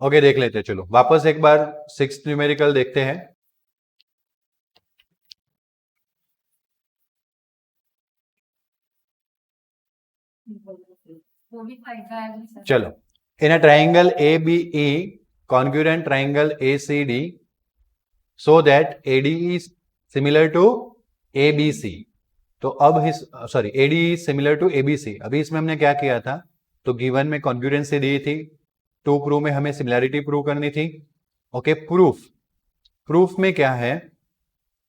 Okay, देख लेते हैं। चलो वापस एक बार सिक्स न्यूमेरिकल देखते हैं। चलो, in a triangle A B E congruent triangle A C D so that A D is similar to A B C. तो अब sorry, A D is similar to A B C. अभी इसमें हमने क्या किया था, तो गिवन में कॉन्ग्रुएंसी दी थी, टू प्रूव में हमें सिमिलैरिटी प्रूव करनी थी। ओके, प्रूफ, प्रूफ में क्या है,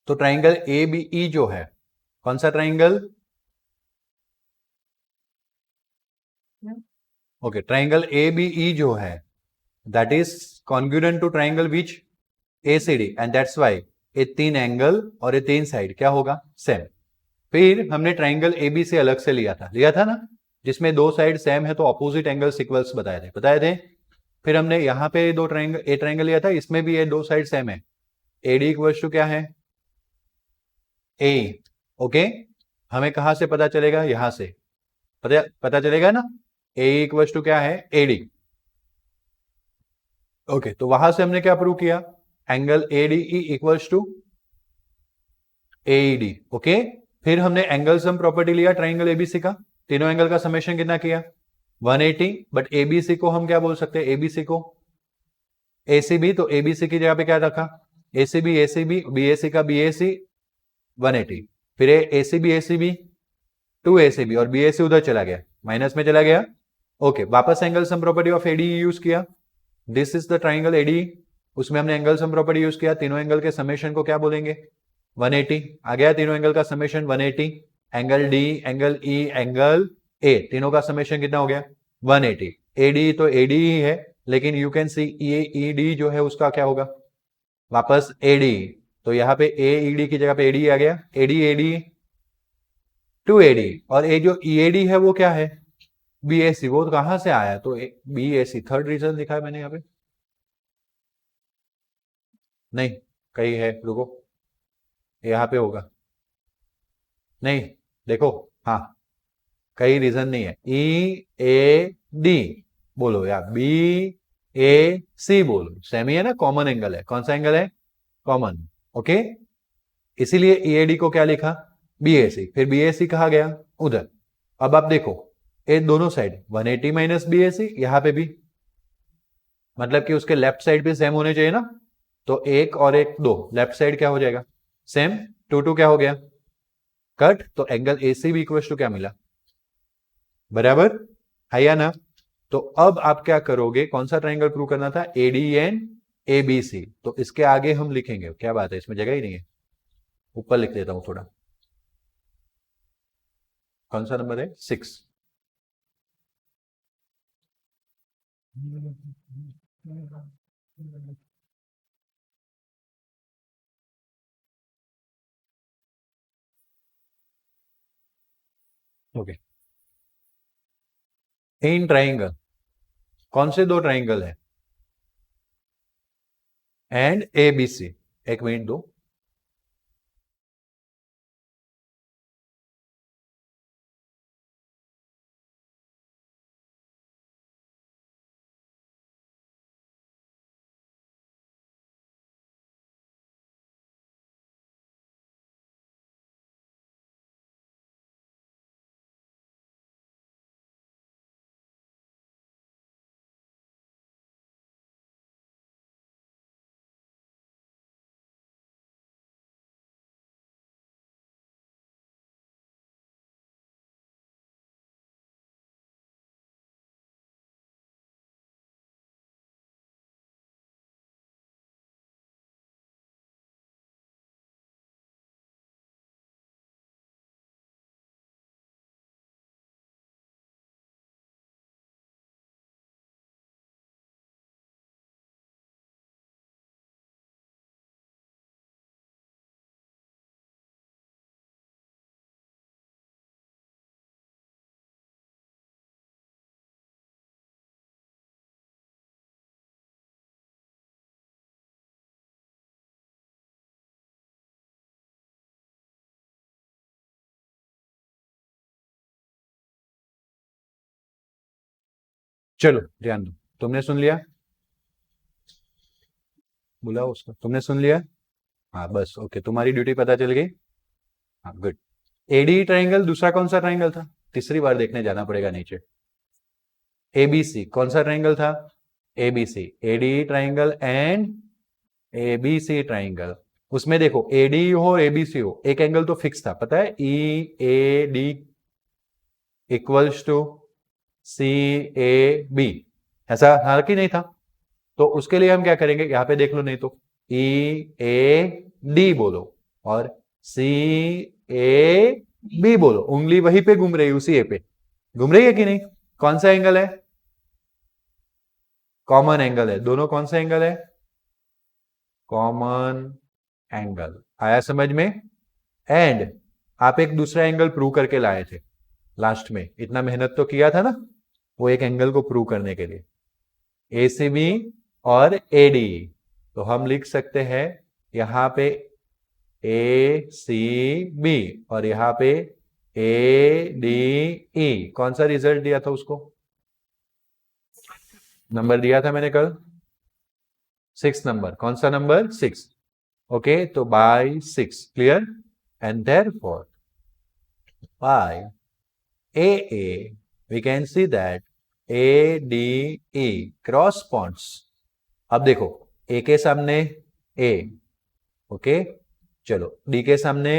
तो ट्राइंगल ए बी ई जो है, कौन सा triangle, okay, triangle A B E जो है that is congruent to triangle which A C D, and that's why ये तीन एंगल और ये तीन साइड क्या होगा, सेम। फिर हमने ट्राइंगल ए बी से अलग से लिया था ना, जिसमें दो साइड सेम है तो ऑपोजिट एंगल सिक्वल्स बताए थे। फिर हमने यहाँ पे दो ट्राइंगल, ए ट्राइंगल लिया था, इसमें भी ये दो साइड सेम है। ए डी इक्वल्स टू क्या है, ए। ओके, हमें कहां से पता चलेगा, यहां से पता चलेगा ना, ए इक्वल्स टू क्या है, ए डी। ओके, तो वहां से हमने क्या प्रूव किया, angle A D equals to A D. Okay, फिर हमने एंगल सम प्रॉपर्टी लिया ट्राइंगल एबीसी का, तीनों एंगल का समेशन कितना किया, 180। बट एबीसी को हम क्या बोल सकते हैं, एबीसी को एसीबी, तो एबीसी की जगह पे क्या रखा, एसीबी बीएसी का बीएसी 180। फिर एसीबी 2 एसीबी और बीएसी उधर चला गया, माइनस में चला गया। ओके, वापस angle sum property of AD use किया, this is the triangle AD, उसमें हमने एंगल सम प्रॉपर्टी यूज किया, तीनों एंगल के समेशन को क्या बोलेंगे, 180 आ गया, तीनों एंगल का summation 180। Angle D, angle E, angle ए, तीनों का समेशन कितना हो गया, 180। एडी तो एडी ही है, लेकिन you can see E D जो है उसका क्या होगा, वापस एडी। तो यहाँ पे ए ई डी की जगह पे एडी आ गया, एडी एडी 2 एडी, और ए जो ई एडी है वो क्या है, बी ए सी। वो कहां से आया, तो B A C, third reason लिखा है मैंने यहाँ पे, नहीं कहीं है, रुको, यहाँ पे होगा, नहीं देखो, हाँ कई रीजन नहीं है, ई ए डी बोलो या बी ए सी बोलो, सेम ही है ना, कॉमन एंगल है, कौन सा एंगल है, कॉमन। ओके, इसीलिए ई ए डी को क्या लिखा, बी ए सी, फिर बी ए सी कहा गया उधर। अब आप देखो, ये दोनों साइड 180 माइनस बी ए सी, यहां पे भी, मतलब कि उसके लेफ्ट साइड भी सेम होने चाहिए ना, तो एक और एक दो, लेफ्ट साइड क्या हो जाएगा, सेम, टू टू क्या हो गया, कट, तो एंगल ए सी भी इक्वल टू क्या मिला, बराबर है या ना। तो अब आप क्या करोगे, कौन सा ट्राइंगल प्रूव करना था, AD and A B C, तो इसके आगे हम लिखेंगे, क्या बात है, इसमें जगह ही नहीं है, ऊपर लिख देता हूं थोड़ा, कौन सा नंबर है, 6। ओके, इन ट्राइंगल, कौन से दो ट्राइंगल है, एंड ए बी सी, एक मिनट दो, चलो ध्यान दो, तुमने सुन लिया, बोला उसको, तुमने सुन लिया? हाँ बस ओके, तुम्हारी ड्यूटी पता चल गई। हाँ गुड। एडी ट्राइंगल, दूसरा कौन सा ट्राइंगल था? तीसरी बार देखने जाना पड़ेगा नीचे। एबीसी, कौन सा ट्राइंगल था? ABC, AD triangle and ABC triangle. उसमें देखो एडी हो और एबीसी हो, एक एंगल तो फिक्स था, पता है, E A D equals to C A B, ऐसा था कि नहीं था? तो उसके लिए हम क्या करेंगे, यहां पे देख लो, नहीं तो ई ए डी बोलो और सी ए बी बोलो, उंगली वहीं पे घूम रही है, उसी ए पे घूम रही है कि नहीं? कौन सा एंगल है? कॉमन एंगल है, दोनों कौन सा एंगल है? Common angle. आया समझ में? एंड आप एक दूसरा एंगल प्रूव करके लाए थे लास्ट में, इतना मेहनत तो किया था ना वो एक एंगल को प्रूव करने के लिए, एसीबी और एडी। तो हम लिख सकते हैं यहां पे ए सी बी और यहां पे ए डी ई। कौन सा रिजल्ट दिया था उसको? नंबर दिया था मैंने कल, 6 नंबर। कौन सा नंबर? 6। ओके, तो by 6, clear? And therefore by AA, we can see that ADE corresponds। अब देखो A के सामने A, ओके, चलो D के सामने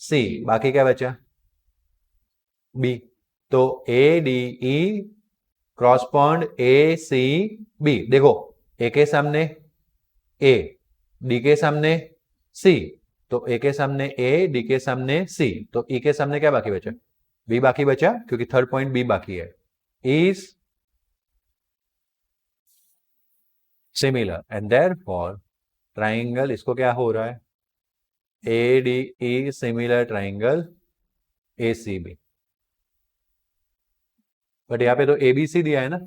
C, बाकी क्या बचा? B। तो ADE क्रॉसपॉन्ड ACB। देखो A के सामने A, D के सामने C, तो A के सामने A, D के सामने C, तो E के सामने क्या बाकी बचा? बी बाकी बचा, क्योंकि थर्ड पॉइंट बी बाकी है। Is similar and therefore triangle, इसको क्या हो रहा है? A D E similar triangle A C B. But यहां पे तो ए बी सी दिया है ना।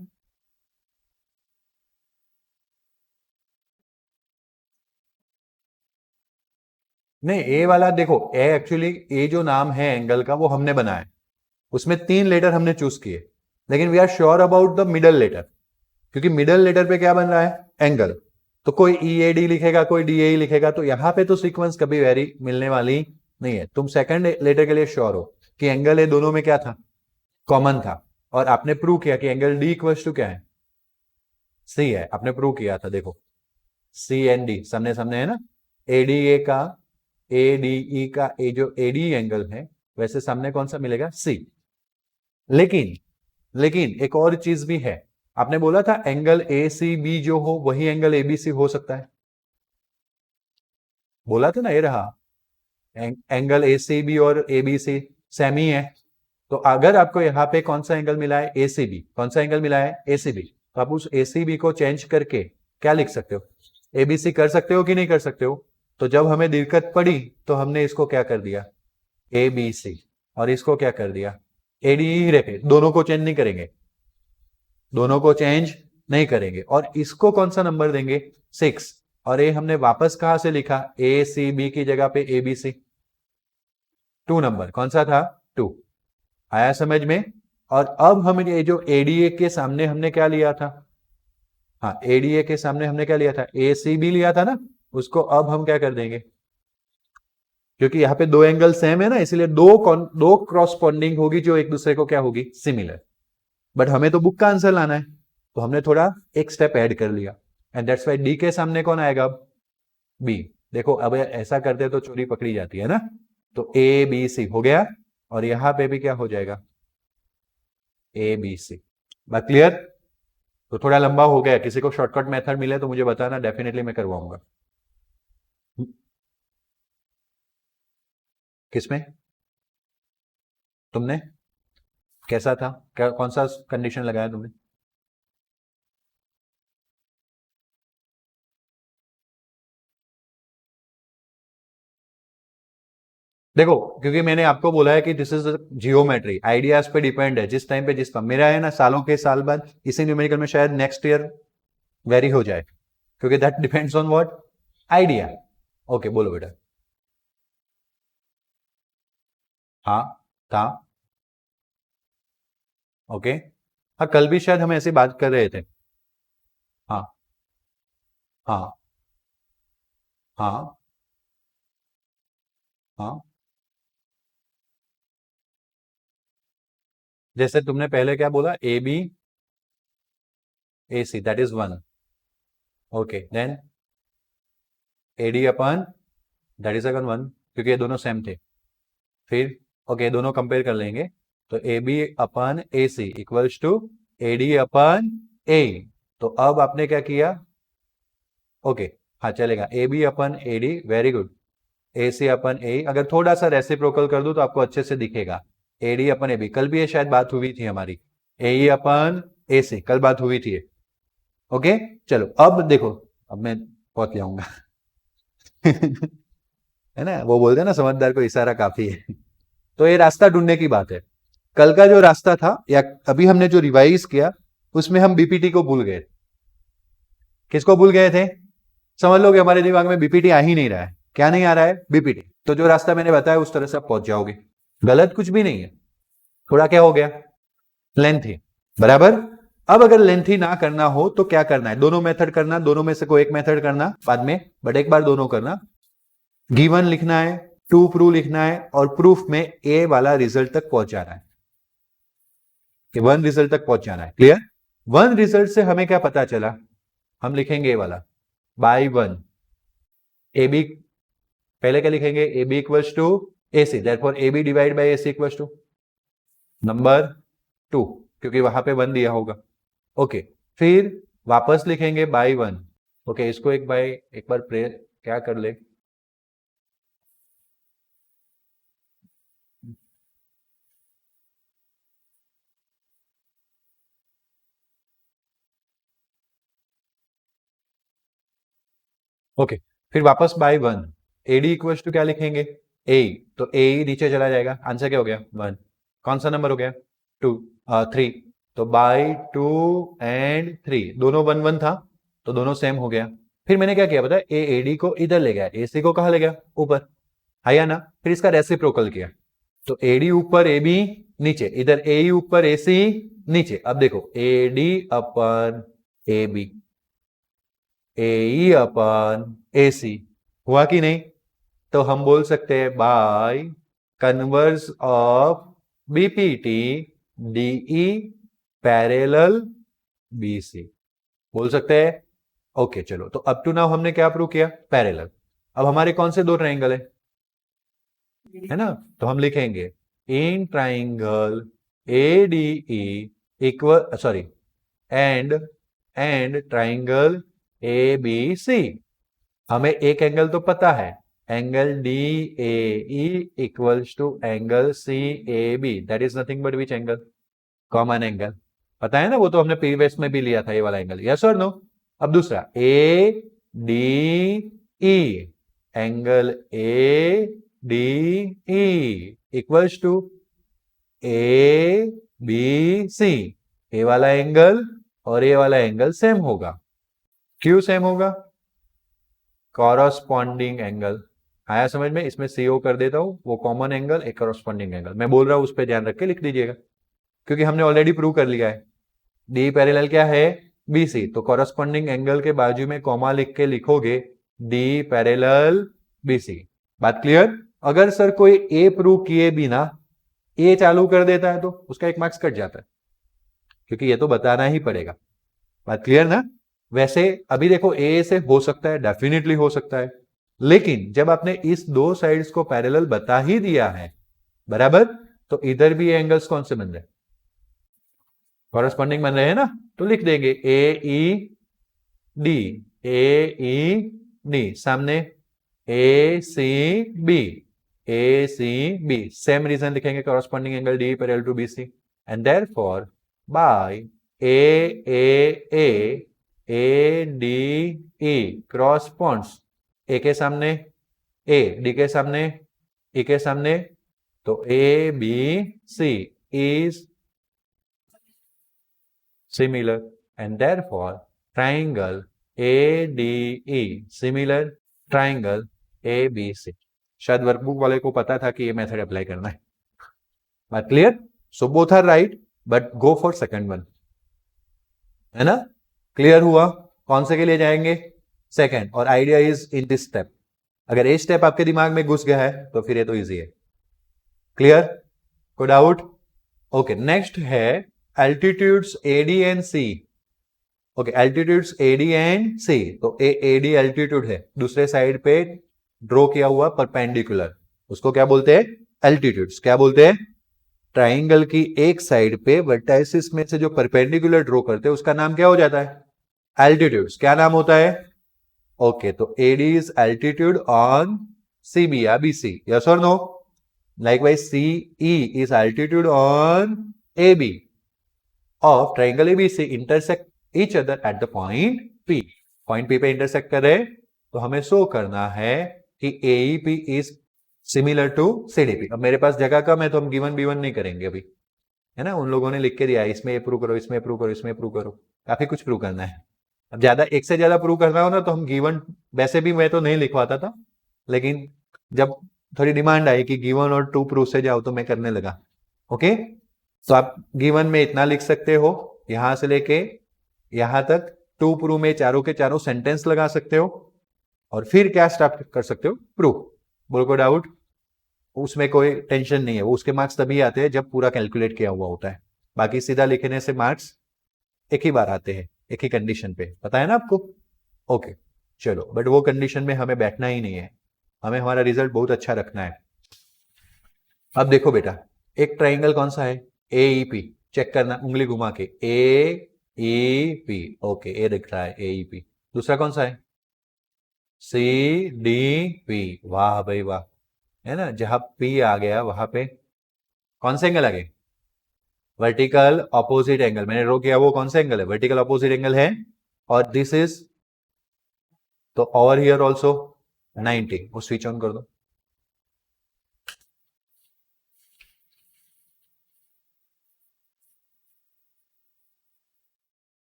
नहीं, ए वाला देखो, ए एक्चुअली ए जो नाम है एंगल का वो हमने बनाया, उसमें 3 लेटर हमने चूज किए, लेकिन we are sure about the middle letter, क्योंकि मिडल लेटर पे क्या बन रहा है? एंगल। तो कोई ई ए डी लिखेगा, कोई डी ए लिखेगा, तो यहां पे तो सीक्वेंस कभी वेरी मिलने वाली नहीं है। तुम सेकंड लेटर के लिए श्योर हो कि एंगल ए दोनों में क्या था? कॉमन था। और आपने प्रूव किया कि एंगल डी इक्वल्स टू क्या है? सी है, आपने प्रूव किया था, देखो सी एन डी सामने सामने है ना। एडीए का, एडीई का ए जो एडी एंगल है, वैसे सामने कौन सा मिलेगा? सी। लेकिन लेकिन एक और चीज भी है, आपने बोला था एंगल ए सी बी जो हो वही एंगल एबीसी हो सकता है, बोला था ना, ये रहा एंगल ए सी बी और एबीसी सेम ही है। तो अगर आपको यहाँ पे कौन सा एंगल मिला है? एसीबी। कौन सा एंगल मिला है? एसीबी। तो आप उस एसीबी को चेंज करके क्या लिख सकते हो? एबीसी कर सकते हो कि नहीं कर सकते हो? तो जब हमें दिक्कत पड़ी तो हमने इसको क्या कर दिया? ए बी सी, और इसको क्या कर दिया? एडी ही रखे, दोनों को चेंज नहीं करेंगे, दोनों को चेंज नहीं करेंगे। और इसको कौन सा नंबर देंगे? 6। और ये हमने वापस कहां से लिखा? ए सी बी की जगह पे ए बी सी, 2 नंबर कौन सा था? 2। आया समझ में? और अब हम ये जो एडीए के सामने हमने क्या लिया था? हाँ, एडीए के सामने हमने क्या लिया था? ए सी बी लिया था ना, उसको अब हम क्या कर देंगे? क्योंकि यहाँ पे दो एंगल सेम है ना, इसलिए दो क्रॉसपॉन्डिंग होगी जो एक दूसरे को क्या होगी? सिमिलर। बट हमें तो बुक का आंसर लाना है, तो हमने थोड़ा एक स्टेप ऐड कर लिया, एंड दैट्स वाई डी के सामने कौन आएगा अब? बी। देखो अब ऐसा करते तो चोरी पकड़ी जाती है ना। तो ए बी सी हो गया, और यहां पे भी क्या हो जाएगा? A B C. बात क्लियर? तो थोड़ा लंबा हो गया, किसी को शॉर्टकट मेथड मिले तो मुझे बताना, डेफिनेटली मैं करवाऊंगा। किसमें? तुमने कैसा था? क्या कौन सा कंडीशन लगाया तुमने? देखो, क्योंकि मैंने आपको बोला है कि दिस इज जियोमेट्री, आइडियाज पे डिपेंड है, जिस टाइम पे जिसका मेरा है ना, सालों के साल बाद इसी न्यूमेरिकल में शायद नेक्स्ट ईयर वेरी हो जाए, क्योंकि that depends on what? Idea. Okay, बोलो बेटा। हाँ था। ओके। हाँ, कल भी शायद हम ऐसी बात कर रहे थे। हाँ हाँ हाँ हाँ, जैसे तुमने पहले क्या बोला, A B A C, that is one. Okay then A D upon, that is again one, क्योंकि ये दोनों सेम थे। फिर ओके, दोनों कंपेयर कर लेंगे, तो A B upon A C equals to A D upon A. तो अब आपने क्या किया, ओके हाँ चलेगा, A B upon A D, very good. A C upon A, अगर थोड़ा सा रेसिप्रोकल कर दूं तो आपको अच्छे से दिखेगा, ए डी अपन ए बी। कल भी ये शायद बात हुई थी हमारी, ए अपन ए सी, कल बात हुई थी। ओके चलो अब देखो, अब मैं पहुंच जाऊंगा है ना, वो बोलते हैं ना समझदार को इशारा काफी है। तो ये रास्ता ढूंढने की बात है। कल का जो रास्ता था या अभी हमने जो रिवाइज किया, उसमें हम बीपीटी को भूल गए। किसको भूल गए थे? समझ लो कि हमारे दिमाग में बीपीटी आ ही नहीं रहा है। क्या नहीं आ रहा है? बीपीटी। तो जो रास्ता मैंने बताया उस तरह से आप पहुंच जाओगे, गलत कुछ भी नहीं है। थोड़ा क्या हो गया, लेंथी, बराबर। अब अगर लेंथी ना करना हो तो क्या करना है, दोनों मेथड करना, दोनों में से कोई एक मेथड करना बाद में, बट एक बार दोनों करना। गिवन लिखना है, टू प्रूफ लिखना है, और प्रूफ में ए वाला रिजल्ट तक पहुंचाना है, वन रिजल्ट तक पहुंचाना है। क्लियर? वन रिजल्ट से हमें क्या पता चला, हम लिखेंगे ए वाला बाई वन, ए बी, पहले क्या लिखेंगे, A B equals to A C, therefore A B divide by A C equals to number two, क्योंकि वहां पे वन दिया होगा। ओके फिर वापस लिखेंगे बाई वन। ओके इसको एक बाय एक बार प्रे क्या कर ले, ओके फिर वापस by one, AD equals to क्या लिखेंगे, ए, तो ए नीचे चला जाएगा, आंसर क्या हो गया, वन। कौन सा नंबर हो गया, टू, थ्री। तो बाई टू एंड थ्री, दोनों वन वन था, तो दोनों सेम हो गया। फिर मैंने क्या किया पता है, ए एडी को इधर ले गया, ए सी को कहा ले गया, ऊपर, आया ना। फिर इसका रेसिप्रोकल किया, तो एडी ऊपर ए बी नीचे, इधर ए ऊपर ए सी नीचे। अब देखो ए D upon A B, A upon A सी, हुआ कि नहीं? तो हम बोल सकते हैं by converse of BPT DE parallel BC, बोल सकते हैं। ओके चलो, तो अप टू नाउ हमने क्या प्रूव किया, पैरेलल। अब हमारे कौन से दो ट्राइंगल है ना, तो हम लिखेंगे in triangle A D equal, sorry, and triangle A B C. हमें एक एंगल तो पता है, angle D A equals to angle C A B, that is nothing but which angle, common angle, पता है ना, वो तो हमने प्रीवियस में भी लिया था ये वाला एंगल, यस और नो। अब दूसरा A D E, angle A D E equals to A B C, A वाला एंगल और ए वाला एंगल सेम होगा। क्यों सेम होगा, कॉरस्पॉन्डिंग एंगल, आया समझ में? इसमें सीओ कर देता हूं, वो कॉमन एंगल, एक कॉरस्पॉन्डिंग एंगल मैं बोल रहा हूं, उस पर ध्यान रख के लिख दीजिएगा, क्योंकि हमने ऑलरेडी प्रूव कर लिया है। डी पैरेलल क्या है, बी सी, तो कॉरस्पॉन्डिंग एंगल के बाजू में कॉमा लिख के लिखोगे डी पैरेलल बी सी। बात क्लियर? अगर सर कोई ए प्रूव किए बिना ए चालू कर देता है तो उसका एक मार्क्स कट जाता है, क्योंकि ये तो बताना ही पड़ेगा। बात क्लियर ना? वैसे अभी देखो ए से हो सकता है, डेफिनेटली हो सकता है, लेकिन जब आपने इस दो साइड्स को पैरेलल बता ही दिया है, बराबर, तो इधर भी एंगल्स कौन से बन रहे हैं, कॉरस्पॉन्डिंग बन रहे हैं ना, तो लिख देंगे ए ई डी, ए ई डी, सामने A C B, A C B, same reason लिखेंगे, corresponding angle D parallel to B C, and therefore by A D E corresponds, A के सामने ए, डी के सामने ई के सामने, तो A B C is similar, and therefore triangle ADE similar triangle ABC। शायद workbook वाले को पता था कि ये मेथड अप्लाई करना है। बात clear? So both are right, but go for second one, है ना? क्लियर हुआ? कौन से के लिए जाएंगे, सेकंड, और idea is in this step, अगर ए स्टेप आपके दिमाग में घुस गया है तो फिर ये तो इजी है। क्लियर? कोई डाउट? ओके, नेक्स्ट है altitudes AD and C. Okay, altitudes AD and C, तो एडी एल्टीट्यूड है, दूसरे साइड पे ड्रॉ किया हुआ परपेंडिकुलर, उसको क्या बोलते हैं? एल्टीट्यूड्स। क्या बोलते हैं? ट्राइंगल की एक साइड पे वर्टाइसिस में से जो परपेंडिकुलर ड्रॉ करते हैं उसका नाम क्या हो जाता है? एल्टीट्यूड्स। क्या नाम होता है? ओके, तो AD is altitude on CB या BC, यस और no? Likewise, CE is altitude on AB of triangle ABC intersect each other at the point P. Point P पे intersect कर रहे हैं तो हमें शो करना है कि AEP is similar to CDP। अब मेरे पास जगह कम है तो हम गिवन B1 नहीं करेंगे अभी, है ना? उन लोगों ने लिख के दिया है इसमें प्रूव करो, इसमें प्रूव करो, इसमें प्रूव करो, काफी कुछ प्रूव करना है। अब ज्यादा, एक से ज्यादा प्रूव करना हो ना तो हम गिवन, वैसे भी मैं तो नहीं लिखवाता था, लेकिन जब थोड़ी डिमांड आई कि गिवन और टू प्रूफ से जाओ तो मैं करने लगा। ओके, तो आप गिवन में इतना लिख सकते हो, यहां से लेके यहां तक, टू प्रूफ में चारों के चारों सेंटेंस लगा सकते हो, और फिर क्या स्टार्ट कर सकते हो? प्रूफ। बोलो कोई डाउट? उसमें कोई टेंशन नहीं है, वो उसके मार्क्स तभी आते हैं जब पूरा कैलकुलेट किया हुआ होता है, बाकी सीधा लिखने से मार्क्स एक ही बार आते हैं, एक ही कंडीशन पे, पता है ना आपको? ओके, चलो, बट वो कंडीशन में हमें बैठना ही नहीं है, हमें हमारा रिजल्ट बहुत अच्छा रखना है। अब देखो बेटा, एक ट्राइंगल कौन सा है? AEP। चेक करना उंगली घुमा के, AEP। ओके, ए दिख रहा है, AEP। दूसरा कौन सा है? CDP। वाह भाई वाह, है ना? जहां P आ गया वहां पे कौन से एंगल आ गए? Vertical opposite angle. मैंने रो किया, वो कौन सा एंगल है? वर्टिकल ऑपोजिट एंगल है। और दिस इज, तो ओवर हियर ऑल्सो 90। वो स्विच ऑन कर दो।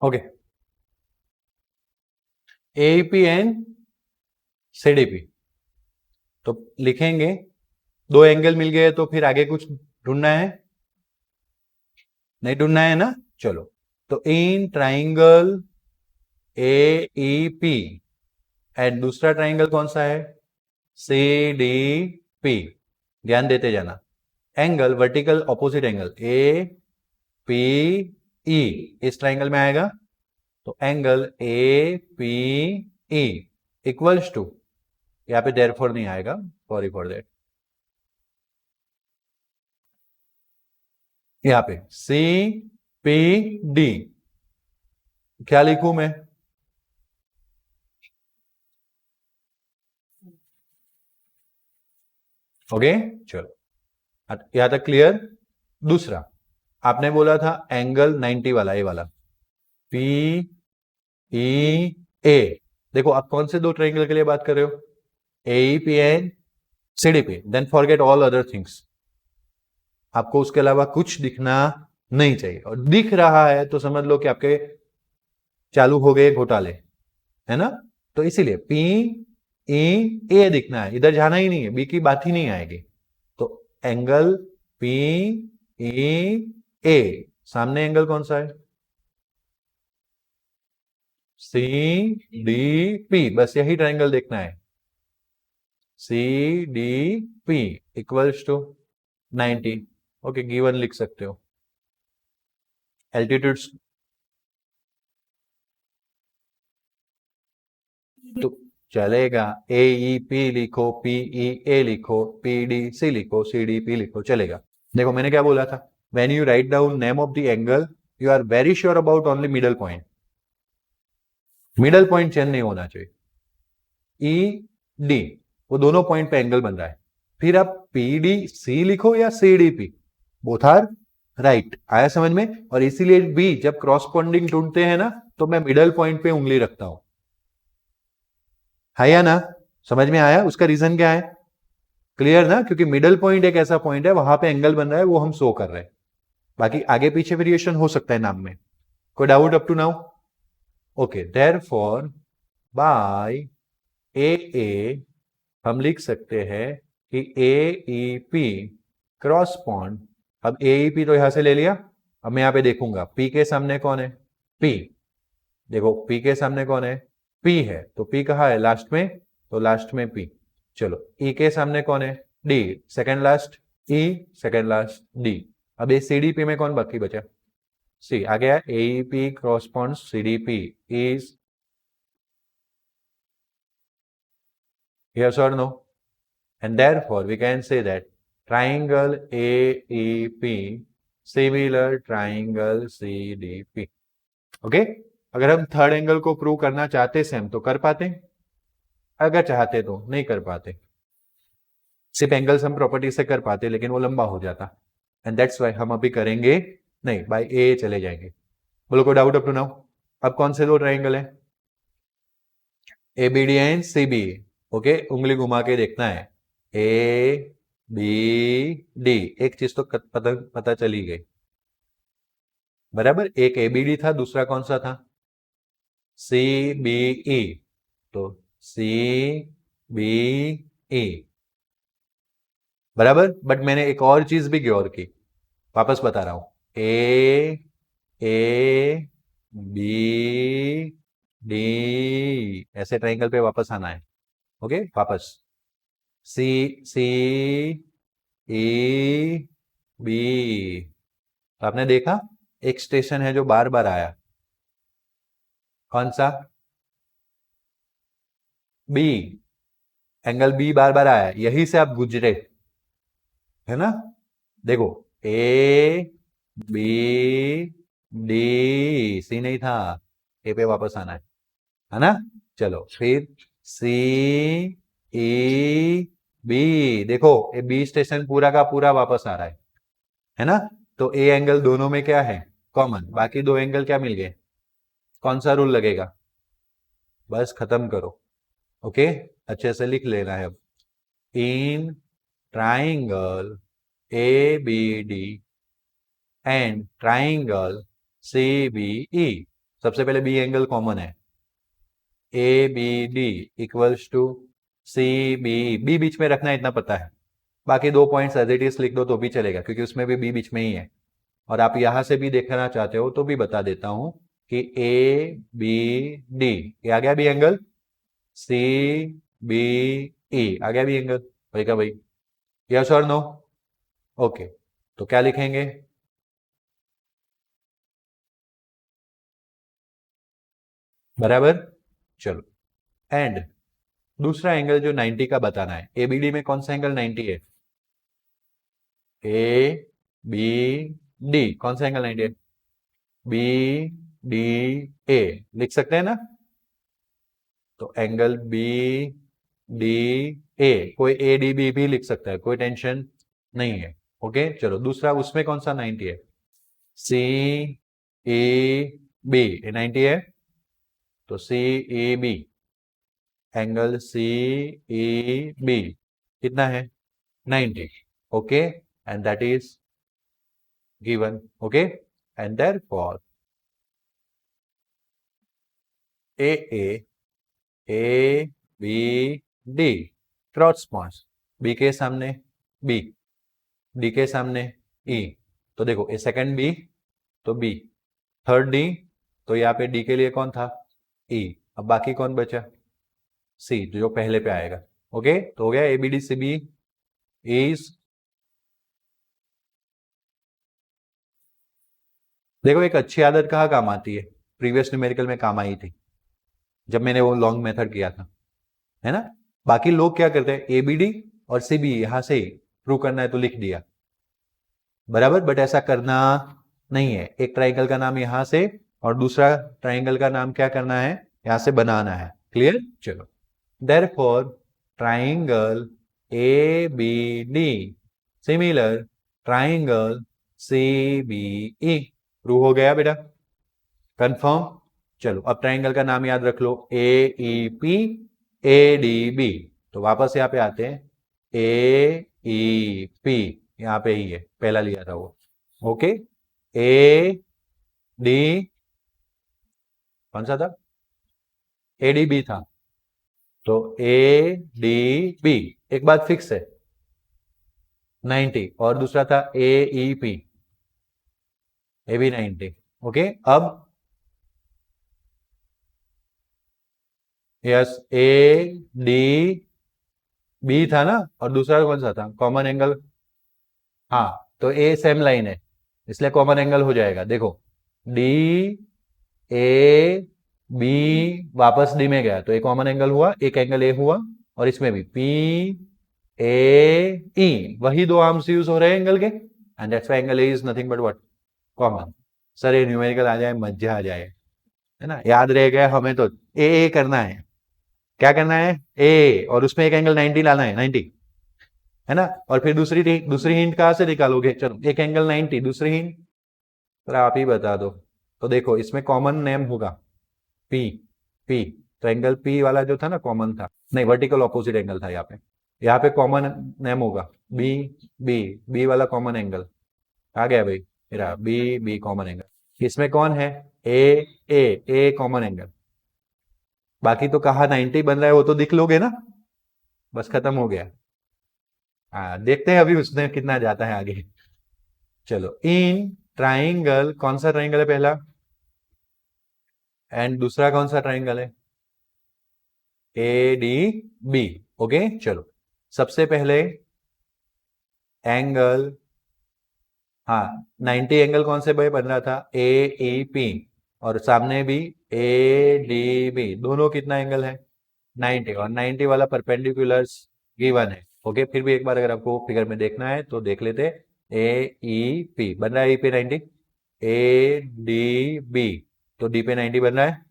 ओके, AEP एंड CDP, तो लिखेंगे, दो एंगल मिल गए तो फिर आगे कुछ ढूंढना है? नहीं ढूंढना है ना? चलो, तो इन ट्राइंगल AEP एंड दूसरा ट्राइंगल कौन सा है? CDP। ध्यान देते जाना, angle vertical opposite angle APE इस ट्राइंगल में आएगा, तो एंगल APE इक्वल्स टू, यहां पे देयरफॉर नहीं आएगा, सॉरी फॉर दैट, यहां पे CPD। क्या लिखूं मैं? ओके, चलो, यहां तक क्लियर? दूसरा आपने बोला था एंगल 90 वाला, ए वाला, PEA। देखो, आप कौन से दो ट्राइंगल के लिए बात कर रहे हो? AEP and CDP। Then forget all other things, आपको उसके अलावा कुछ दिखना नहीं चाहिए, और दिख रहा है तो समझ लो कि आपके चालू हो गए घोटाले, है ना? तो इसीलिए PEA दिखना है, इधर जाना ही नहीं है, बी की बात ही नहीं आएगी। तो एंगल PEA, सामने एंगल कौन सा है? CDP। बस यही ट्राइंगल देखना है, CDP equals to 90। Okay, given लिख सकते हो। एल्टीट्यूड्स तो चलेगा, AEP लिखो, PEA लिखो, PDC लिखो, CDP लिखो, चलेगा। देखो मैंने क्या बोला था, when you write down name of the angle you are very sure about only middle point, middle point change नहीं होना चाहिए। ED, वो दोनों पॉइंट पे एंगल बन रहा है, फिर आप PDC लिखो या CDP, बोथ आर राइट। आया समझ में? और इसीलिए भी जब क्रॉसपोंडिंग ढूंढते हैं ना तो मैं मिडल पॉइंट पे उंगली रखता हूं, है या ना? समझ में आया? उसका रीजन क्या है? क्लियर ना, क्योंकि मिडल पॉइंट एक ऐसा पॉइंट है वहां पे एंगल बन रहा है, वो हम शो कर रहे हैं। बाकी आगे पीछे वेरिएशन हो सकता है नाम में। कोई doubt up to now? Okay, therefore by A हम लिख सकते हैं कि ए ई पी क्रॉसपॉन्ड। अब ए ई पी तो यहां से ले लिया, अब मैं यहां पे देखूंगा पी के सामने कौन है, पी। देखो पी के सामने कौन है, पी है, तो पी कहाँ है, लास्ट में, तो लास्ट में पी। चलो ई के सामने कौन है, डी, सेकंड लास्ट, ई सेकंड लास्ट, डी। अब ये सी डी पी में कौन बाकी बचा, सी। आ गया A P correspond C D P is yes or no, and therefore we can say that triangle AEP similar triangle CDP. Okay, अगर हम थर्ड एंगल को प्रूव करना चाहते सेम तो कर पाते, अगर चाहते तो नहीं कर पाते। सिर्फ एंगल सम प्रॉपर्टी से कर पाते लेकिन वो लंबा हो जाता, एंड दैट्स व्हाई हम अभी करेंगे नहीं, बाय ए चले जाएंगे। बोलो कोई डाउट अप टू नाउ? अब कौन से दो ट्राइंगल है, A B D and C B. Okay, उंगली घुमा के देखना है, ए बी डी, एक चीज तो पता चली गई, बराबर। एक ए बी डी था, दूसरा कौन सा था, सी बी ई, तो सी बी ई, बराबर। बट मैंने एक और चीज भी गौर की, वापस बता रहा हूं, ए बी डी, ऐसे ट्राइंगल पे वापस आना है। ओके, वापस सी सी ई बी। तो आपने देखा एक स्टेशन है जो बार बार आया, कौन सा, बी। एंगल बी बार बार आया, यही से आप गुजरे, है ना। देखो ए बी डी, सी नहीं था, ए पे वापस आना है ना। चलो फिर सी ई बी, देखो ये बी स्टेशन पूरा का पूरा वापस आ रहा है ना। तो ए एंगल दोनों में क्या है, कॉमन। बाकी दो एंगल क्या मिल गए, कौन सा रूल लगेगा, बस खत्म करो। ओके, अच्छे से लिख लेना है अब, in triangle A B D and triangle C B E, सबसे पहले बी एंगल कॉमन है, A B D equals to C B, B बीच में रखना है इतना पता है, बाकी दो पॉइंट्स एज इट इज लिख दो तो भी चलेगा क्योंकि उसमें भी बी बीच में ही है। और आप यहां से भी देखना चाहते हो तो भी बता देता हूं कि ए बी डी, ये आ गया B angle, C B E आ गया बी एंगल, भाई का भाई, यस और नो। ओके, तो क्या लिखेंगे, बराबर। चलो, एंड दूसरा एंगल जो 90 का बताना है, एबीडी में कौन सा एंगल 90 है, ए बी डी, कौन सा एंगल 90 है, बी डी ए, लिख सकते हैं ना। तो एंगल बी डी ए, कोई ए डी बी भी लिख सकता है, कोई टेंशन नहीं है। ओके, चलो दूसरा, उसमें कौन सा 90 है, सी ए बी, 90 है, तो C A B, angle C A B कितना है, 90। Okay, and that is given. Okay, and therefore A B D corresponds, B के सामने बी, डी के सामने ई, तो देखो ए सेकंड बी तो बी, थर्ड डी, तो यहाँ पे डी के लिए कौन था, ई। अब बाकी कौन बचा, सी, जो पहले पे आएगा। ओके, तो हो गया A B D C B is, देखो एक अच्छी आदत कहाँ काम आती है, प्रीवियस न्यूमेरिकल में काम आई थी जब मैंने वो लॉन्ग मेथड किया था, है ना। बाकी लोग क्या करते हैं, एबीडी और सीबी यहां से ही प्रूव करना है तो लिख दिया, बराबर। बट ऐसा करना नहीं है, एक ट्राइंगल का नाम यहां से और दूसरा ट्राइंगल का नाम क्या करना है, यहां से बनाना है। क्लियर, चलो, therefore triangle A B D similar triangle C B E, prove हो गया बेटा, कंफर्म। चलो अब ट्राइंगल का नाम याद रख लो, A E P A D B. तो वापस यहाँ पे आते हैं, ए ई पी, यहाँ पे ही है, पहला लिया था वो। ओके, ए डी, कौन सा था, ए डी बी था, तो ए डी बी एक बात फिक्स है 90, और दूसरा था A E P, A B 90। Okay, अब यस ए डी बी था ना, और दूसरा कौन सा था कॉमन एंगल, हाँ, तो ए सेम लाइन है इसलिए कॉमन एंगल हो जाएगा। देखो डी ए बी वापस डी में गया तो एक कॉमन एंगल हुआ, एक एंगल ए हुआ, और इसमें भी पी ए ई, वही दो आर्म्स यूज हो रहे हैं एंगल के, and that's why angle A is nothing but what, common. Sir ये न्यूमेरिकल आ जाए मजा आ जाए, है ना, याद रह गया हमें तो ए करना है, क्या करना है ए, और उसमें एक एंगल 90 लाना है, 90, है ना, और फिर दूसरी हिंट कहां से निकालोगे, चलो एक एंगल 90, दूसरी हिंट तो आप ही बता दो। तो देखो इसमें कॉमन नेम होगा पी, पी, तो एंगल पी वाला जो था ना कॉमन था, नहीं वर्टिकल ऑपोजिट एंगल था यहाँ पे कॉमन नेम होगा बी, बी, बी वाला कॉमन एंगल आ गया भाई मेरा, बी बी कॉमन एंगल, इसमें कौन है ए, ए कॉमन एंगल, बाकी तो कहा 90 बन रहा है वो तो दिख लोगे ना, बस खत्म हो गया। हाँ देखते हैं अभी उसने कितना जाता है आगे। चलो इन ट्राइंगल, कौन सा ट्राइंगल है पहला, एंड दूसरा कौन सा ट्राइंगल है, ए डी बी। ओके चलो, सबसे पहले एंगल, हाँ 90 एंगल कौन से भाई बन रहा था, ए ई पी, और सामने भी ए डी बी, दोनों कितना एंगल है 90, और 90 वाला परपेंडिकुलर्स गिवन है। ओके, फिर भी एक बार अगर आपको फिगर में देखना है तो देख लेते, ए ई पी बन रहा है, ई पे 90, ए डी बी, तो डी पे 90 बन रहा है।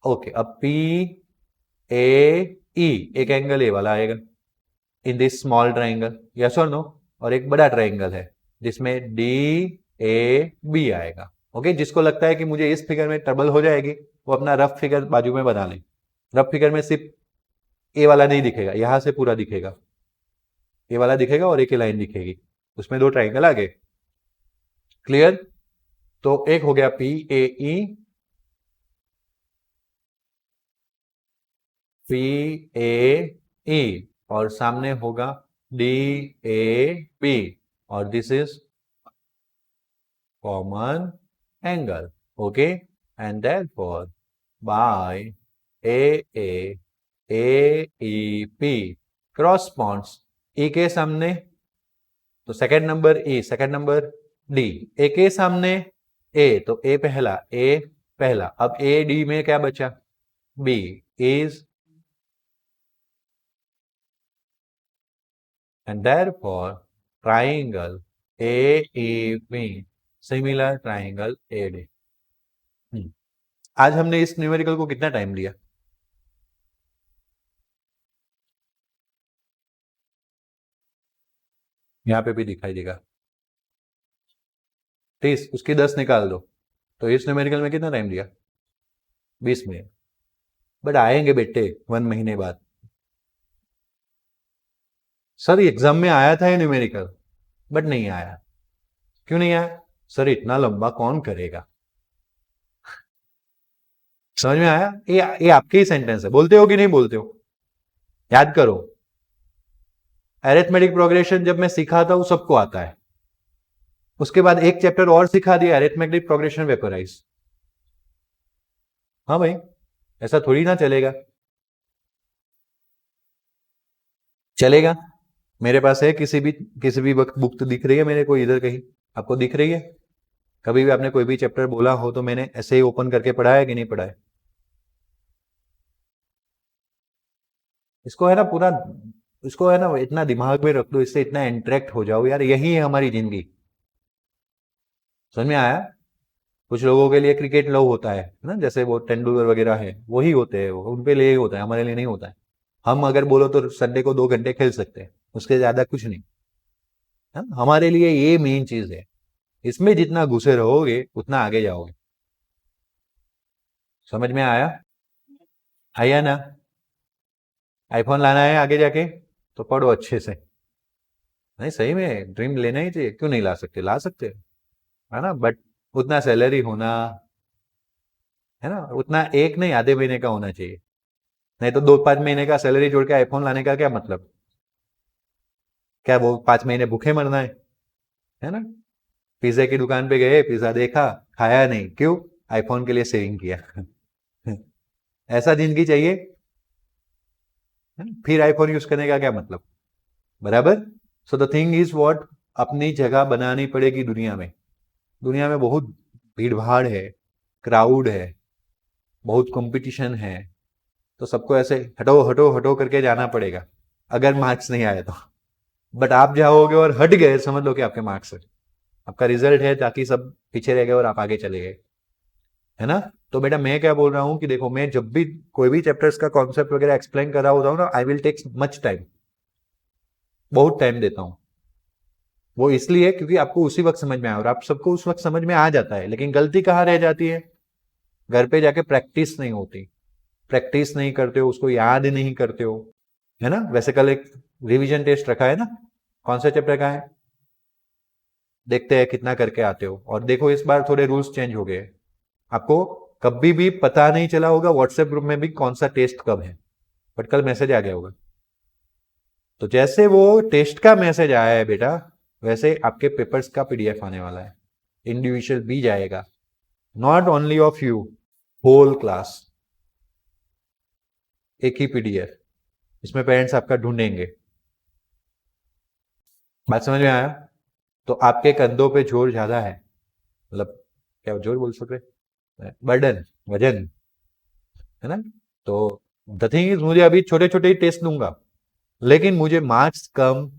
ओके, अब पी ए ई, एक एंगल ए वाला आएगा in this small triangle, yes और नो, और एक बड़ा ट्राइंगल है जिसमें डी ए बी आएगा। ओके, जिसको लगता है कि मुझे इस फिगर में ट्रबल हो जाएगी वो अपना रफ फिगर बाजू में बना ले, रफ फिगर में सिर्फ ए वाला नहीं दिखेगा, यहां से पूरा दिखेगा, ए वाला दिखेगा और एक ही लाइन दिखेगी, उसमें दो ट्राइंगल आ गए, क्लियर। तो एक हो गया पी ए ई, पी ए ई, और सामने होगा डी ए बी, और this is common angle. Okay, and therefore by A E P corresponds, E के सामने तो second number E, second number D, A के सामने ए तो ए पहला, अब ए डी में क्या बचा, B is, and therefore triangle AEB similar triangle AD। आज हमने इस न्यूमेरिकल को कितना टाइम लिया, यहां पे भी दिखाई देगा 30, उसकी 10 निकाल दो, तो इस न्यूमेरिकल में कितना टाइम लिया 20 मिनट, बट आएंगे बेटे 1 महीने बाद। सर एग्जाम में आया था ये न्यूमेरिकल बट नहीं आया, क्यों नहीं आया सर, इतना लंबा कौन करेगा, समझ में आया, ये आपके ही सेंटेंस है, बोलते हो कि नहीं बोलते हो, याद करो। अरिथमेटिक प्रोग्रेशन जब मैं सिखा था वो सबको आता है, उसके बाद एक चैप्टर और सिखा दिया अरिथमेटिक प्रोग्रेशन वेपराइज, हाँ भाई ऐसा थोड़ी ना चलेगा, चलेगा। मेरे पास है किसी भी वक्त बुक दिख रही है मेरे को इधर कहीं, आपको दिख रही है, कभी भी आपने कोई भी चैप्टर बोला हो तो मैंने ऐसे ही ओपन करके पढ़ा है कि नहीं पढ़ा है, इसको है ना पूरा, इसको है ना इतना दिमाग में रख दो, इससे इतना इंटरेक्ट हो जाओ यार, यही है हमारी जिंदगी, समझ में आया। कुछ लोगों के लिए क्रिकेट लव होता है ना, जैसे वो तेंदुलकर वगैरह है वही होते हैं, वो उनके लिए होता है, हमारे लिए नहीं होता है। हम अगर बोलो तो संडे को 2 घंटे खेल सकते हैं, उसके ज्यादा कुछ नहीं है, हमारे लिए ये मेन चीज है, इसमें जितना घुसे रहोगे उतना आगे जाओगे, समझ में आया, आया ना। आईफोन लाना है आगे जाके तो पढ़ो अच्छे से। नहीं सही में ड्रीम लेना ही चाहिए, क्यों नहीं ला सकते, ला सकते है ना, बट उतना सैलरी होना, है ना, उतना एक नहीं आधे महीने का होना चाहिए। नहीं तो 2-5 महीने का सैलरी जोड़ के आईफोन लाने का क्या मतलब, क्या वो 5 महीने भूखे मरना है ना। पिज्जा की दुकान पे गए, पिज्जा देखा, खाया नहीं, क्यों, आईफोन के लिए सेविंग किया। ऐसा जिंदगी चाहिए, है ना? फिर आईफोन यूज करने का क्या मतलब, बराबर। So the thing is what, अपनी जगह बनानी पड़ेगी दुनिया में। दुनिया में बहुत भीड़ भाड़ है, क्राउड है, बहुत कंपटीशन है, तो सबको ऐसे हटो हटो हटो करके जाना पड़ेगा, अगर मार्क्स नहीं आए तो। बट आप जाओगे और हट गए, समझ लो कि आपके मार्क्स है, आपका रिजल्ट है, ताकि सब पीछे रह गए और आप आगे चले गए, है ना। तो बेटा मैं क्या बोल रहा हूं कि देखो, मैं जब भी कोई भी चैप्टर्स का कॉन्सेप्ट वगैरह एक्सप्लेन कर रहा होता हूँ ना, I will take much time, बहुत टाइम देता हूँ। वो इसलिए क्योंकि आपको उसी वक्त समझ में आए, और आप सबको उस वक्त समझ में आ जाता है, लेकिन गलती कहाँ रह जाती है, घर पे जाके प्रैक्टिस नहीं होती, प्रैक्टिस नहीं करते हो, उसको याद नहीं करते हो, है ना। वैसे कल एक रिवीजन टेस्ट रखा है ना, कौन सा चैप्टर का है, देखते हैं कितना करके आते हो। और देखो इस बार थोड़े रूल्स चेंज हो गए, आपको कभी भी पता नहीं चला होगा व्हाट्सएप ग्रुप में भी कौन सा टेस्ट कब है, बट कल मैसेज आ गया होगा। तो जैसे वो टेस्ट का मैसेज आया है बेटा, वैसे आपके पेपर्स का पीडीएफ आने वाला है, इंडिविजुअल भी जाएगा, not only of you, whole class, एक ही पीडीएफ, इसमें पेरेंट्स आपका ढूंढेंगे। बात समझ में आया। तो आपके कंधों पे जोर ज्यादा है, मतलब क्या जोर बोल सकते, बर्डन, वजन, है ना। तो द थिंग इज, मुझे अभी छोटे छोटे ही टेस्ट दूंगा, लेकिन मुझे मार्क्स कम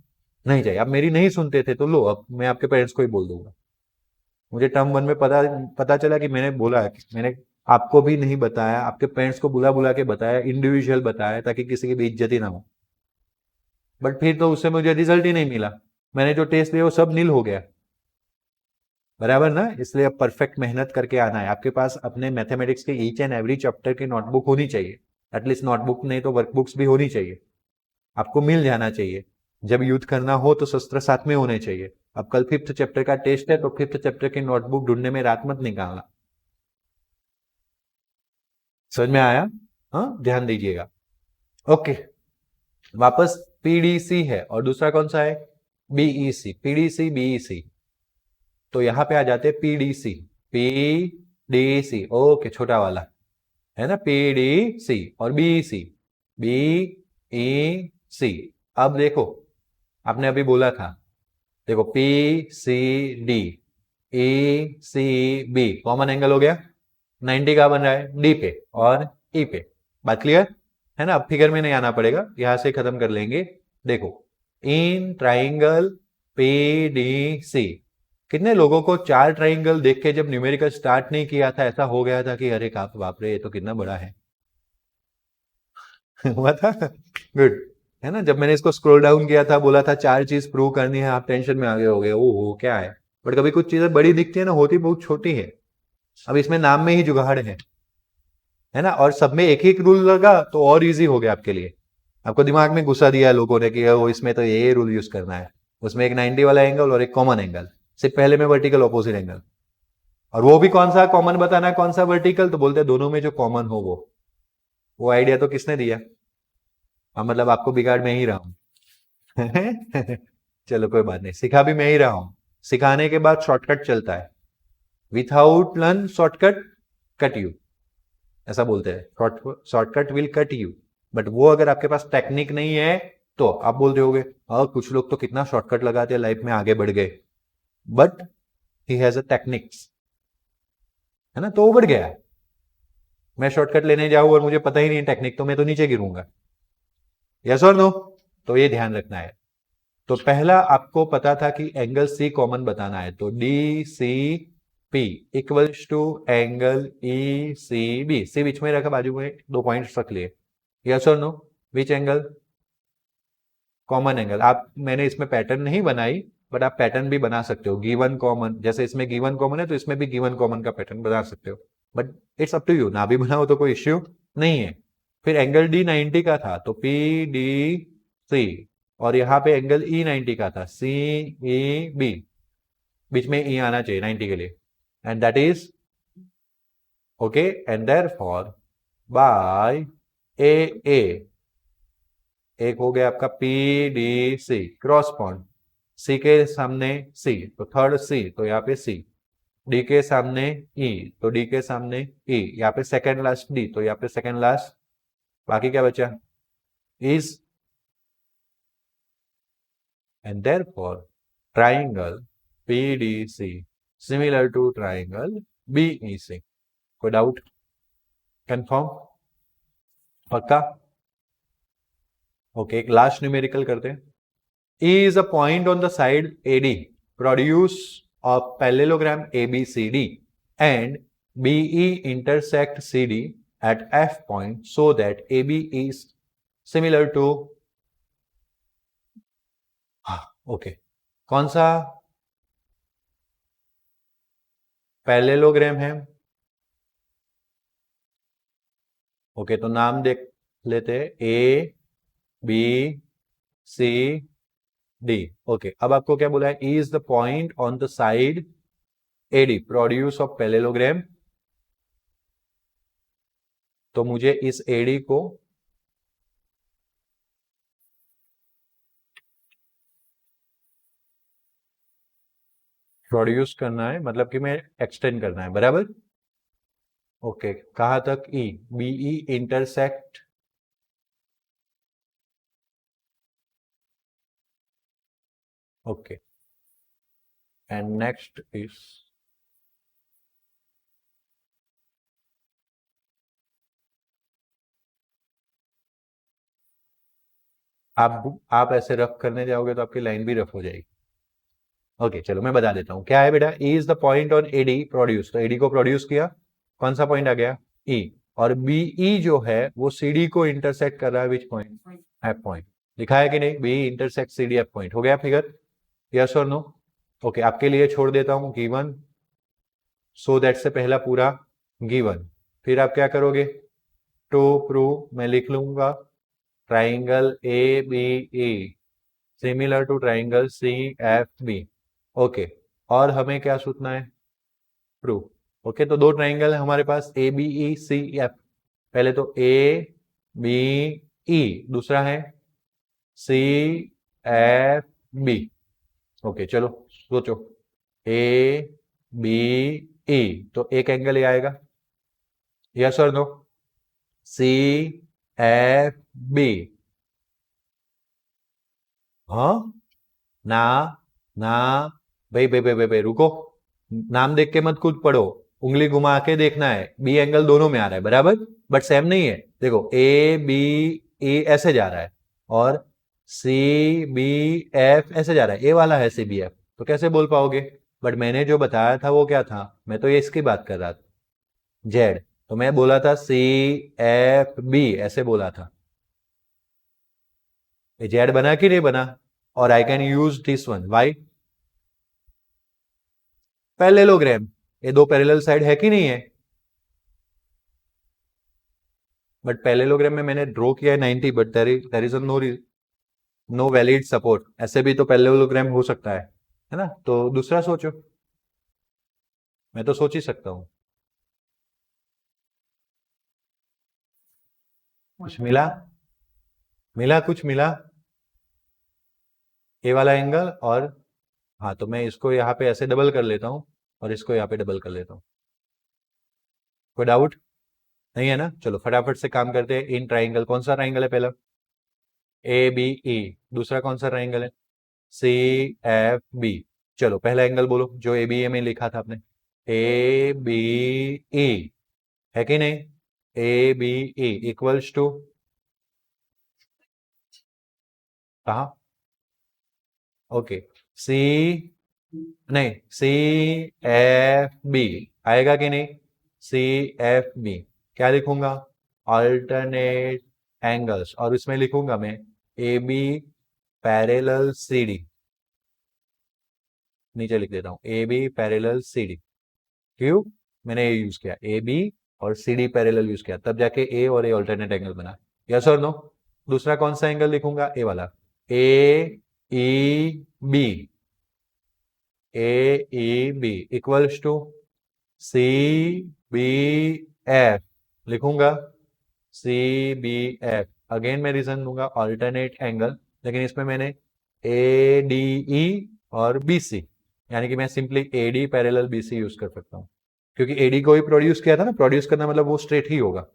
नहीं चाहिए। आप मेरी नहीं सुनते थे तो लो, अब मैं आपके पेरेंट्स को ही बोल दूंगा। मुझे टर्म 1 में पता पता चला कि मैंने बोला है कि मैंने आपको भी नहीं बताया, आपके पेरेंट्स को बुला बुला के बताया, इंडिविजुअल बताया, ताकि किसी की भी इज्जत ही ना हो। बट फिर तो उससे मुझे रिजल्ट ही नहीं मिला, मैंने जो टेस्ट दिया वो सब नील हो गया, बराबर ना। इसलिए अब परफेक्ट मेहनत करके आना है। आपके पास अपने मैथमेटिक्स के ईच एंड एवरी चैप्टर की नोटबुक होनी चाहिए, एटलीस्ट नोटबुक नहीं तो वर्कबुक्स भी होनी चाहिए, आपको मिल जाना चाहिए। जब यूथ करना हो तो शस्त्र साथ में होने चाहिए। अब कल 5th चैप्टर का टेस्ट है, तो 5th चैप्टर की नोटबुक ढूंढने में रात मत निकालना, समझ में आया। हाँ ध्यान दीजिएगा। ओके, वापस पीडीसी है, और दूसरा कौन सा है, बीईसी, पीडीसी बीईसी। तो यहां पे आ जाते पीडीसी, पीडीसी, ओके, छोटा वाला, है ना, पीडीसी और बीईसी, बीईसी। अब देखो, आपने अभी बोला था, देखो पी सी डी, ए सी बी, कॉमन एंगल हो गया, 90 का बन रहा है डी पे और ई पे, बात क्लियर है ना। अब फिगर में नहीं आना पड़ेगा, यहां से खत्म कर लेंगे। देखो, in triangle P D C, कितने लोगों को 4 ट्राइंगल देख के जब न्यूमेरिकल स्टार्ट नहीं किया था, ऐसा हो गया था कि अरे बाप रे, ये तो कितना बड़ा है। हुआ था, गुड, है ना। जब मैंने इसको स्क्रॉल डाउन किया था, बोला था 4 चीज प्रूव करनी है, आप टेंशन में आ गए हो गए, ओहो क्या है। बट कभी कुछ चीजें बड़ी दिखती है ना, होती बहुत छोटी है। अब इसमें नाम में ही जुगाड़ है ना। और सब में एक ही रूल लगा तो और इजी हो गया आपके लिए। आपको दिमाग में घुसा दिया है लोगों ने कि वो इसमें तो ये रूल यूज करना है, उसमें एक 90 वाला एंगल और एक कॉमन एंगल, सिर्फ पहले में वर्टिकल ऑपोजिट एंगल, और वो भी कौन सा कॉमन बताना है, कौन सा वर्टिकल, तो बोलते हैं दोनों में जो कॉमन हो वो आइडिया तो किसने दिया, हाँ मतलब आपको बिगाड़ में ही रहा हूं। चलो कोई बात नहीं, सिखा भी मैं ही रहा हूं। सिखाने के बाद शॉर्टकट चलता है, without learn shortcut cut you, ऐसा बोलते हैं, shortcut will cut you. But वो अगर आपके पास टेक्निक नहीं है, तो आप बोल रहे होगे कुछ लोग तो कितना शॉर्टकट लगाते हैं, लाइफ में आगे बढ़ गए, but he has a techniques, है ना, तो वो बढ़ गया। मैं शॉर्टकट लेने जाऊं और मुझे पता ही नहीं टेक्निक, तो मैं तो नीचे गिरूंगा, यस और नो। तो ये ध्यान रखना है। तो पहला आपको पता था कि एंगल सी कॉमन बताना है, तो D C P equals to angle E C B, C बीच में रखा, बाजू में 2 पॉइंट्स रख लिए, यस और no. Which angle, common angle. आप, मैंने इसमें पैटर्न नहीं बनाई, बट आप पैटर्न भी बना सकते हो, गिवन कॉमन, जैसे इसमें गिवन कॉमन है तो इसमें भी गिवन कॉमन का पैटर्न बना सकते हो, but it's up to you, ना भी बनाओ तो कोई इश्यू नहीं है। फिर एंगल डी 90 का था, तो पी डी सी और यहाँ पे एंगल ई 90 का था, सी ई बी, बीच में ई आना चाहिए 90 के लिए, and that is okay, and therefore by A एक हो गया आपका P D C cross point, C के सामने सी तो थर्ड सी, तो यहाँ पे सी, डी के सामने ई तो डी के सामने ई, यहाँ पे सेकेंड लास्ट डी तो यहाँ पे सेकेंड लास्ट, बाकी क्या बचा is, and therefore triangle PDC similar to triangle BEC। कोई डाउट? कंफर्म? पक्का? ओके, एक लास्ट न्यूमेरिकल करते हैं। E is a point on the side AD produce a parallelogram ABCD and BE intersect CD at F point so that AB is similar to okay कौन सा parallelogram है? Okay तो नाम देख लेते हैं, A B C D. Okay अब आपको क्या बोला है, E is the point on the side AD produce of parallelogram, तो मुझे इस एडी को प्रोड्यूस करना है, मतलब कि मैं एक्सटेंड करना है, बराबर। ओके कहां तक? E BE intersect okay, and next is आप ऐसे रफ करने जाओगे तो आपकी लाइन भी रफ हो जाएगी। ओके चलो मैं बता देता हूं क्या है बेटा, E is the point on AD produce, तो एडी को प्रोड्यूस किया, कौन सा पॉइंट आ गया ई, और बीई जो है वो सीडी को इंटरसेक्ट कर रहा है, विच पॉइंट? F point. लिखा है कि नहीं, B intersect CD F point. हो गया फिगर? यस और नो? ओके आपके लिए छोड़ देता हूं गिवन, सो दैट से पहला पूरा गिवन, फिर आप क्या करोगे, टू प्रूव मैं लिख लूंगा triangle A B E similar to triangle C F B. Okay और हमें क्या सूचना है, प्रूफ। ओके तो दो ट्राइंगल है हमारे पास ए बी ई सी एफ, पहले तो ए बी ई, दूसरा है सी एफ बी। ओके चलो सोचो, ए बी ई तो एक एंगल ये आएगा, यस और नो? सी एफ बी, हाँ ना ना, भाई भाई भाई भाई रुको, नाम देख के मत खुद पढ़ो, उंगली घुमा के देखना है, बी एंगल दोनों में आ रहा है बराबर, बट सेम नहीं है। देखो ए बी ए ऐसे जा रहा है और सी बी एफ ऐसे जा रहा है, ए वाला है सी बी एफ, तो कैसे बोल पाओगे? बट मैंने जो बताया था वो क्या था, मैं तो ये इसकी बात कर रहा था जेड, तो मैं बोला था सी एफ बी ऐसे बोला था, जेड बना कि नहीं बना? और I can use this one, why? Parallelogram, ये दो पैरेलल साइड है कि नहीं है? बट पैरेललोग्राम में मैंने ड्रॉ किया है 90, but there is no valid support, ऐसे भी तो पैरेललोग्राम हो सकता है ना? तो दूसरा सोचो, मैं तो सोच ही सकता हूं। कुछ मिला? मिला कुछ मिला? ए वाला एंगल, और हाँ तो मैं इसको यहाँ पे ऐसे डबल कर लेता हूं और इसको यहाँ पे डबल कर लेता हूं। कोई डाउट नहीं है ना? चलो फटाफट से काम करते हैं। इन ट्राइंगल कौन सा ट्राइंगल है पहला? A B E. दूसरा कौन सा ट्राइंगल है? C F B. चलो पहला एंगल बोलो जो ए बी ए में लिखा था आपने, ए बी ई, है कि नहीं? A B E equals to कहा? ओके सी, नहीं सी एफ बी आएगा कि नहीं? सी एफ बी क्या लिखूंगा? अल्टरनेट एंगल्स, और इसमें लिखूंगा मैं A B parallel C D, नीचे लिख देता हूं A B parallel C D. क्यों मैंने ये यूज किया, ए बी और सी डी पैरेलल यूज किया, तब जाके ए और ए अल्टरनेट एंगल बना। यस और नो? दूसरा कौन सा एंगल लिखूंगा? ए वाला, A E B, A E B equals to C B F, लिखूंगा सी बी एफ। अगेन मैं रीजन दूंगा ऑल्टरनेट एंगल, लेकिन इसमें मैंने ए डी ई और बी सी, यानी कि मैं simply A D parallel B C use कर सकता हूं, क्योंकि एडी को ही प्रोड्यूस किया था ना, प्रोड्यूस करना मतलब वो स्ट्रेट ही होगा।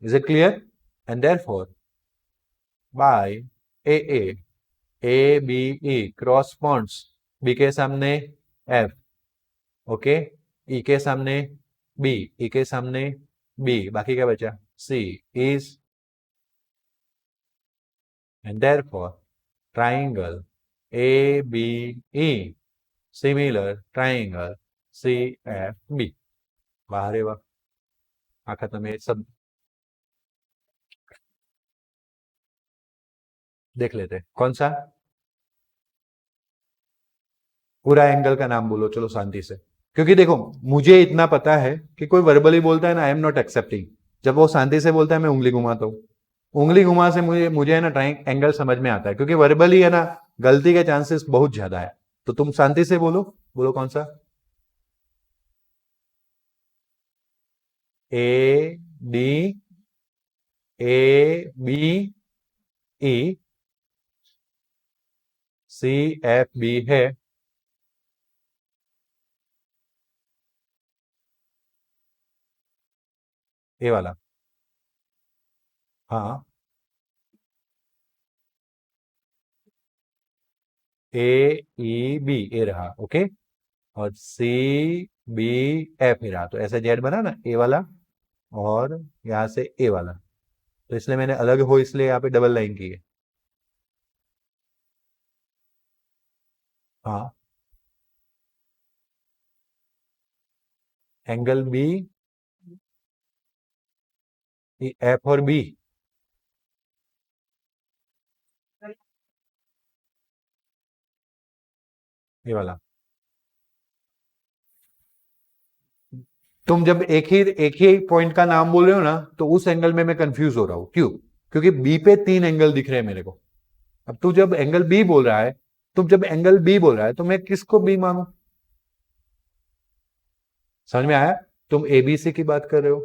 Is it clear? And therefore by A B E cross points, B के सामने एफ, ओके, ई के सामने बी, ई के सामने बी, बाकी क्या बचा? C is, and therefore triangle A B E similar triangle C F B. बाहर है वह खत्म है सब, देख लेते हैं कौन सा। पूरा एंगल का नाम बोलो चलो शांति से, क्योंकि देखो मुझे इतना पता है कि कोई वर्बली बोलता है ना, आई एम नॉट एक्सेप्टिंग। जब वो शांति से बोलता है मैं उंगली घुमाता हूं, उंगली घुमा से मुझे मुझे है ना ट्राइंग एंगल समझ में आता है, क्योंकि वर्बली है ना गलती के चांसेस बहुत ज्यादा है। तो तुम शांति से बोलो, बोलो कौन सा। A D A B E C F B है, ए वाला। हाँ, ए ई बी ए रहा, ओके, और सी बी एफ ही रहा, तो ऐसे जेड बना ना ए वाला, और यहां से ए वाला, तो इसलिए मैंने अलग हो इसलिए यहाँ पे डबल लाइन की है। हाँ, एंगल बी एफ और बी, ये वाला। तुम जब एक ही पॉइंट का नाम बोल रहे हो ना, तो उस एंगल में मैं कंफ्यूज हो रहा हूं, क्यों? क्योंकि बी पे 3 एंगल दिख रहे हैं मेरे को। अब तू जब एंगल बी बोल रहा है, तो मैं किसको बी मानू? समझ में आया? तुम एबीसी की बात कर रहे हो,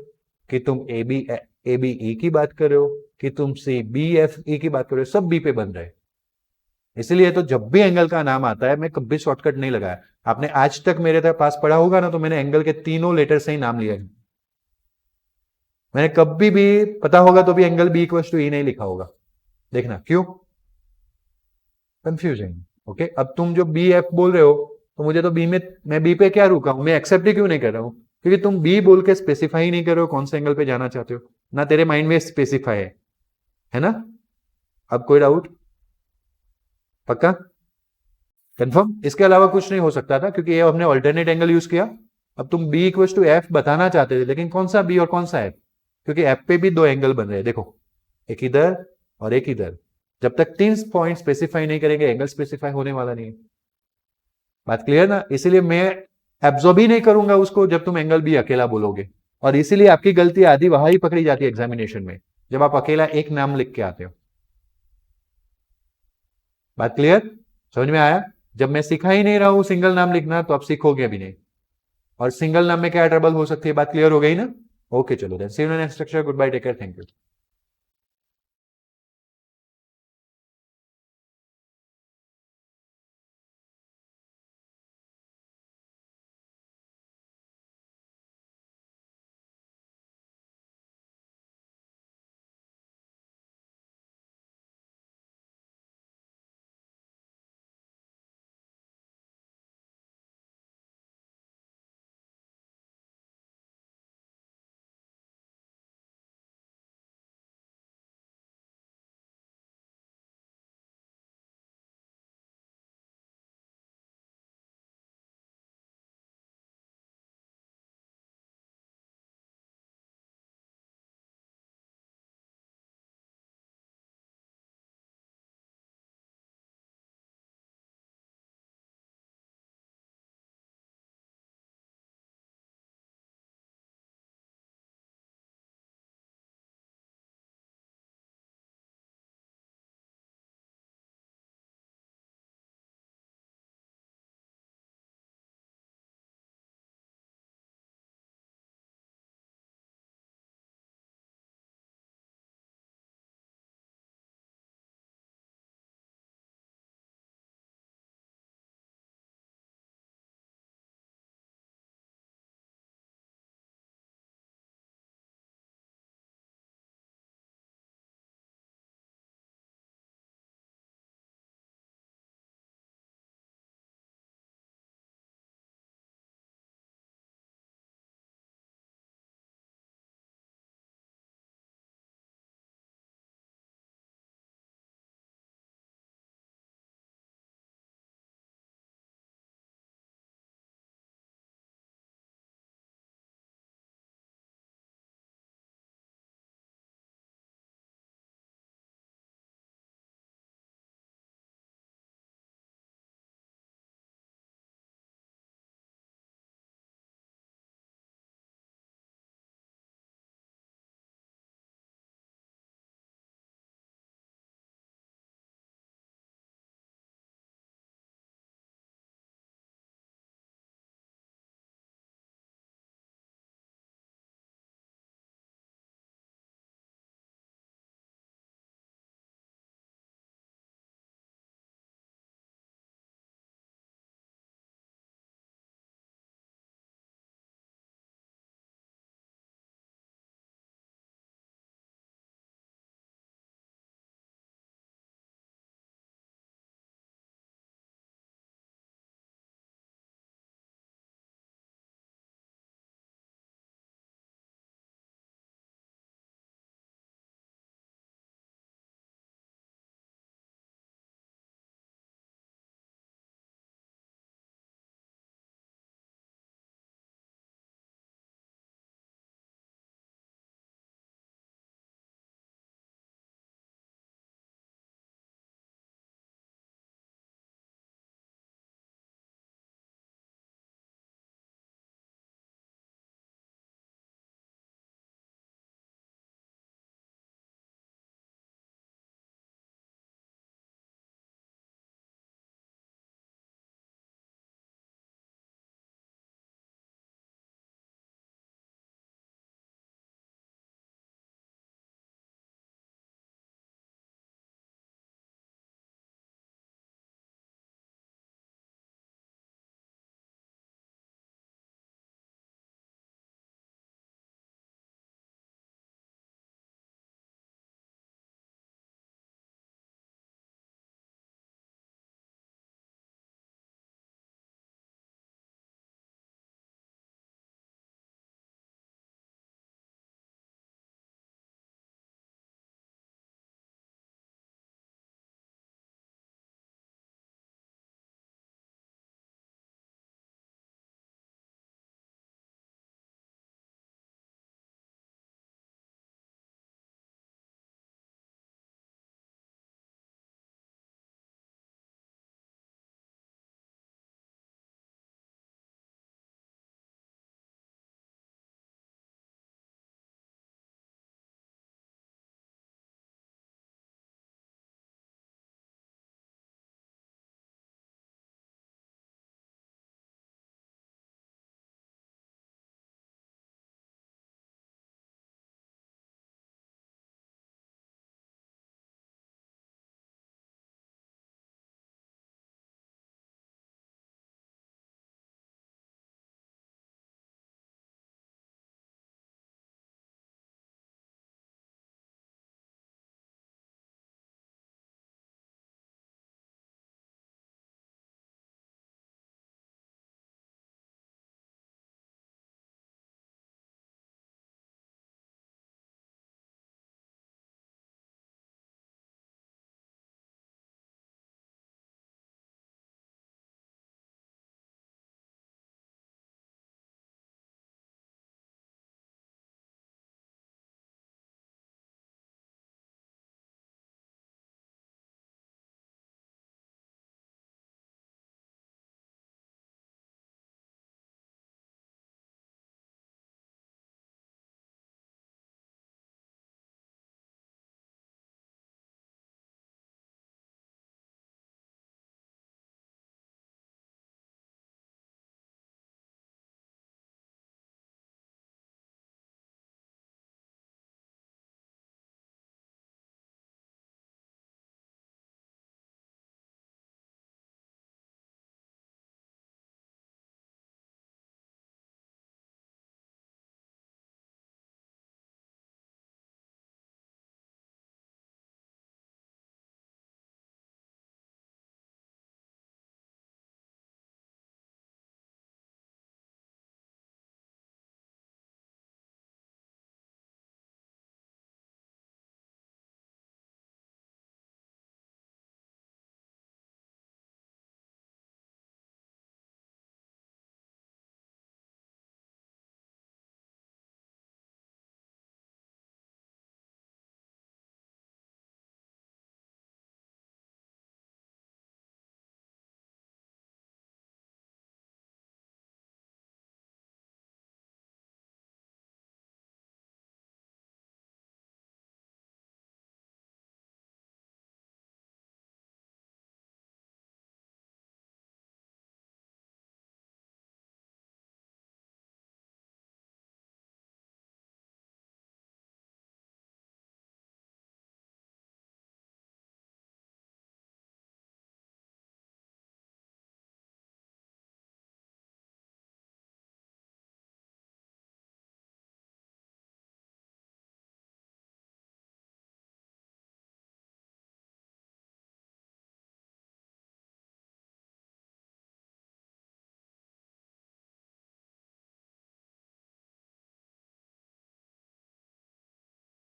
कि तुम ए बी ई की बात कर रहे हो, कि तुम सी बी एफ ई की बात कर रहे हो, सब बी पे बन रहे हैं। इसलिए तो जब भी एंगल का नाम आता है मैं कभी शॉर्टकट नहीं लगाया। आपने आज तक मेरे पास पढ़ा होगा ना, तो मैंने एंगल के तीनों लेटर से ही नाम लिया है। मैंने कभी भी पता होगा तो भी एंगल बी इक्वल टू ई नहीं लिखा होगा। देखना क्यों, कंफ्यूजिंग। ओके, अब तुम जो बी एफ बोल रहे हो, तो मुझे तो बी में, मैं बी पे क्या रुका हूं, मैं एक्सेप्ट ही क्यों नहीं कर रहा हूं? क्योंकि तुम बी बोल के स्पेसिफाई नहीं कर रहे हो कौन से एंगल पे जाना चाहते हो, ना तेरे माइंड में स्पेसिफाई है ना? अब कोई डाउट? पक्का कंफर्म? इसके अलावा कुछ नहीं हो सकता था, क्योंकि ये हमने ऑल्टरनेट एंगल यूज किया। अब तुम बी इक्वल टू एफ बताना चाहते थे, लेकिन कौन सा बी और कौन सा एफ? क्योंकि एफ पे भी 2 एंगल बन रहे हैं, देखो, एक इधर और एक इधर। जब तक 3 पॉइंट स्पेसिफाई नहीं करेंगे, एंगल स्पेसिफाई होने वाला नहीं है। बात क्लियर ना? इसीलिए मैं एब्जॉर्ब ही नहीं करूंगा उसको जब तुम एंगल बी अकेला बोलोगे। और इसीलिए आपकी गलती आधी वहां ही पकड़ी जाती है एग्जामिनेशन में, जब आप अकेला एक नाम लिख के आते हो। बात क्लियर? समझ में आया? जब मैं सिखा ही नहीं रहा हूं सिंगल नाम लिखना, तो आप सीखोगे भी नहीं। और सिंगल नाम में क्या ट्रबल हो सकती है, बात क्लियर हो गई ना? ओके चलो then, see you in next lecture, good bye, take care, thank you.